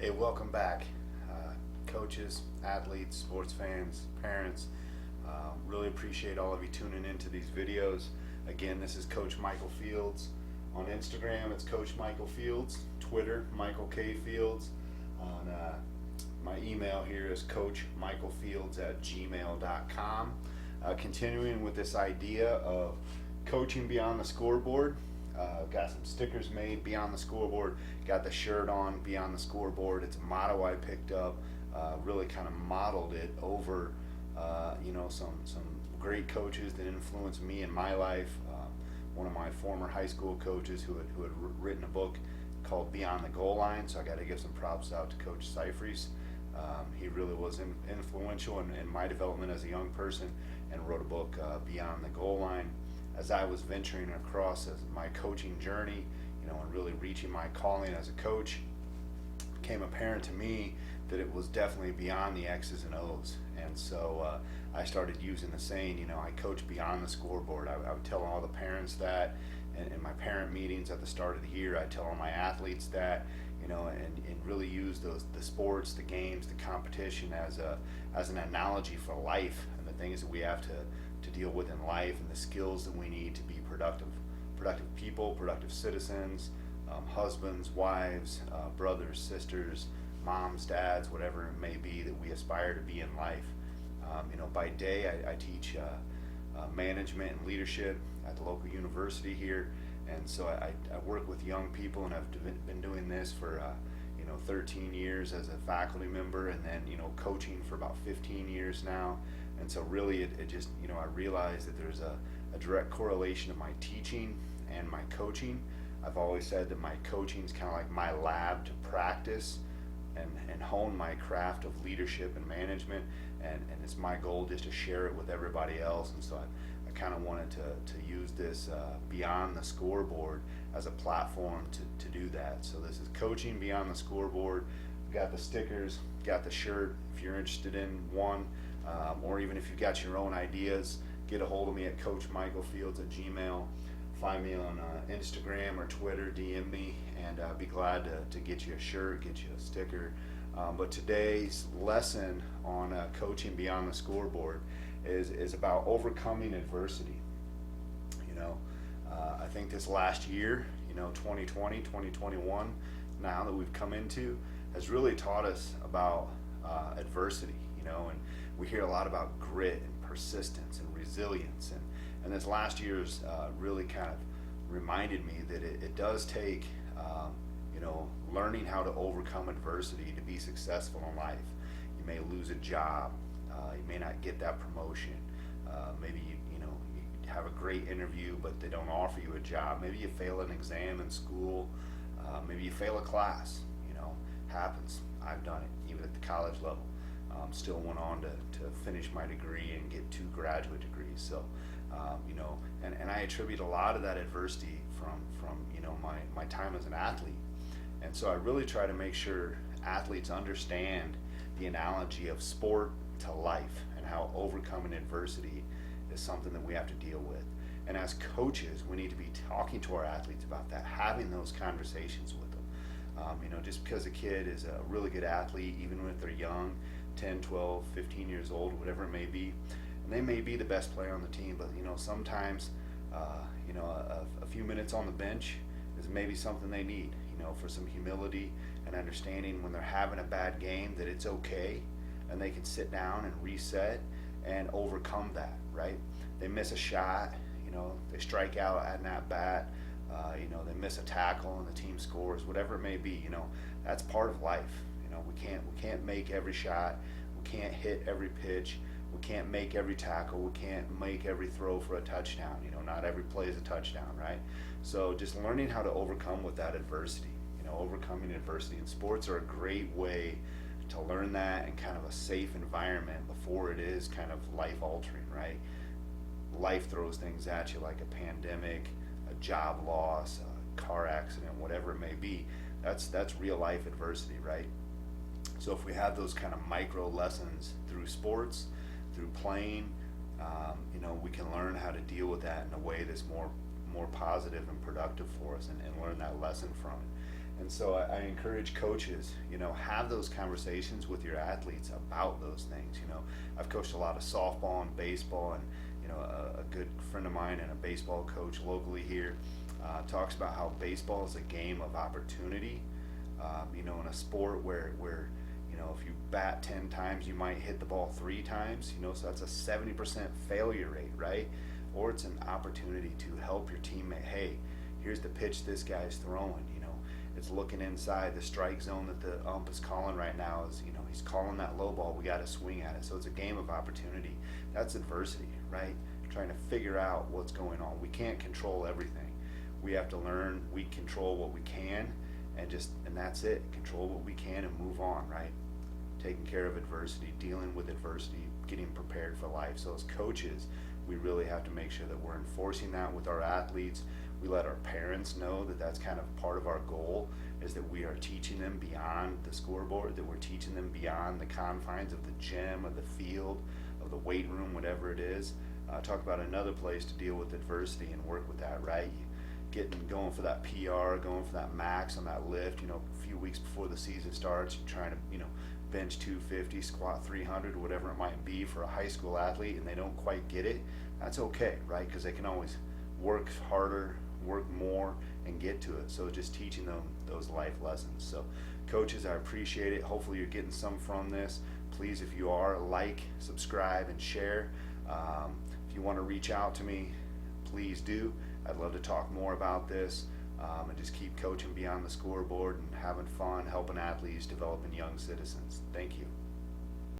Hey, welcome back, coaches, athletes, sports fans, parents. Really appreciate all of you tuning into these videos. Again, this is Coach Michael Fields. On Instagram, it's Coach Michael Fields. Twitter, Michael K. Fields. On my email here is coachmichaelfields@gmail.com. Continuing with this idea of coaching beyond the scoreboard. Got some stickers made, Beyond the Scoreboard. Got the shirt on, Beyond the Scoreboard. It's a motto I picked up. Really kind of modeled it over, some great coaches that influenced me in my life. One of my former high school coaches who had written a book called Beyond the Goal Line. So I got to give some props out to Coach Seifries. He really was influential in my development as a young person, and wrote a book, Beyond the Goal Line. As I was venturing across as my coaching journey, and really reaching my calling as a coach, it became apparent to me that it was definitely beyond the X's and O's. And so I started using the saying, I coach beyond the scoreboard. I would tell all the parents that, and in my parent meetings at the start of the year, I tell all my athletes that, and really use the sports, the games, the competition as an analogy for life and the things that we have to deal with in life, and the skills that we need to be productive people, productive citizens, husbands, wives, brothers, sisters, moms, dads, whatever it may be that we aspire to be in life. By day I teach management and leadership at the local university here, and so I work with young people, and I've been doing this for 13 years as a faculty member, and then coaching for about 15 years now. And so really it just, I realized that there's a direct correlation of my teaching and my coaching. I've always said that my coaching is kind of like my lab to practice and hone my craft of leadership and management, and it's my goal just to share it with everybody else. And so I kind of wanted to use this Beyond the Scoreboard as a platform to do that. So this is Coaching Beyond the Scoreboard. We've got the stickers, got the shirt. If you're interested in one, or even if you've got your own ideas, get a hold of me at coachmichaelfields@gmail. Find me on Instagram or Twitter, DM me, and I'd be glad to get you a shirt, get you a sticker. But today's lesson on coaching beyond the scoreboard is about overcoming adversity. I think this last year, 2020, 2021, now that we've come into, has really taught us about adversity, and we hear a lot about grit and persistence and resilience, and this last year's really kind of reminded me that it does take learning how to overcome adversity to be successful in life. You may lose a job, you may not get that promotion, maybe you have a great interview but they don't offer you a job, maybe you fail an exam in school, maybe you fail a class. Happens. I've done it even at the college level. Still went on to finish my degree and get 2 graduate degrees. So, and I attribute a lot of that adversity from my time as an athlete. And so I really try to make sure athletes understand the analogy of sport to life, and how overcoming adversity is something that we have to deal with. And as coaches, we need to be talking to our athletes about that, having those conversations with them. Just because a kid is a really good athlete, even when they're young, 10, 12, 15 years old, whatever it may be, and they may be the best player on the team, but sometimes a few minutes on the bench is maybe something they need, for some humility and understanding when they're having a bad game, that it's okay, and they can sit down and reset and overcome that, right? They miss a shot, they strike out at an at-bat, they miss a tackle and the team scores, whatever it may be. That's part of life. We can't make every shot, we can't hit every pitch, we can't make every tackle, we can't make every throw for a touchdown. Not every play is a touchdown, right? So just learning how to overcome with that adversity, overcoming adversity. And sports are a great way to learn that in kind of a safe environment before it is kind of life altering, right? Life throws things at you like a pandemic, a job loss, a car accident, whatever it may be. That's real life adversity, right? So if we have those kind of micro lessons through sports, through playing, we can learn how to deal with that in a way that's more positive and productive for us, and learn that lesson from it. And so I encourage coaches, have those conversations with your athletes about those things. I've coached a lot of softball and baseball, and a good friend of mine and a baseball coach locally here talks about how baseball is a game of opportunity. In a sport where if you bat 10 times, you might hit the ball 3 times. So that's a 70% failure rate, right? Or it's an opportunity to help your teammate. Hey, here's the pitch this guy's throwing. It's looking inside the strike zone that the ump is calling right now. Is he's calling that low ball. We got to swing at it. So it's a game of opportunity. That's adversity, right? Trying to figure out what's going on. We can't control everything. We have to learn. We control what we can, and that's it. Control what we can and move on, right? Taking care of adversity, dealing with adversity, getting prepared for life. So as coaches, we really have to make sure that we're enforcing that with our athletes. We let our parents know that that's kind of part of our goal, is that we are teaching them beyond the scoreboard, that we're teaching them beyond the confines of the gym, of the field, of the weight room, whatever it is. Talk about another place to deal with adversity and work with that, right? Going for that PR, going for that max on that lift, a few weeks before the season starts, you're trying to, bench 250, squat 300, whatever it might be for a high school athlete, and they don't quite get it. That's okay, right? Because they can always work harder, work more, and get to it. So just teaching them those life lessons. So coaches, I appreciate it. Hopefully you're getting some from this. Please, if you are, like, subscribe, and share. If you want to reach out to me, please do. I'd love to talk more about this, and just keep coaching beyond the scoreboard and having fun, helping athletes, developing young citizens. Thank you.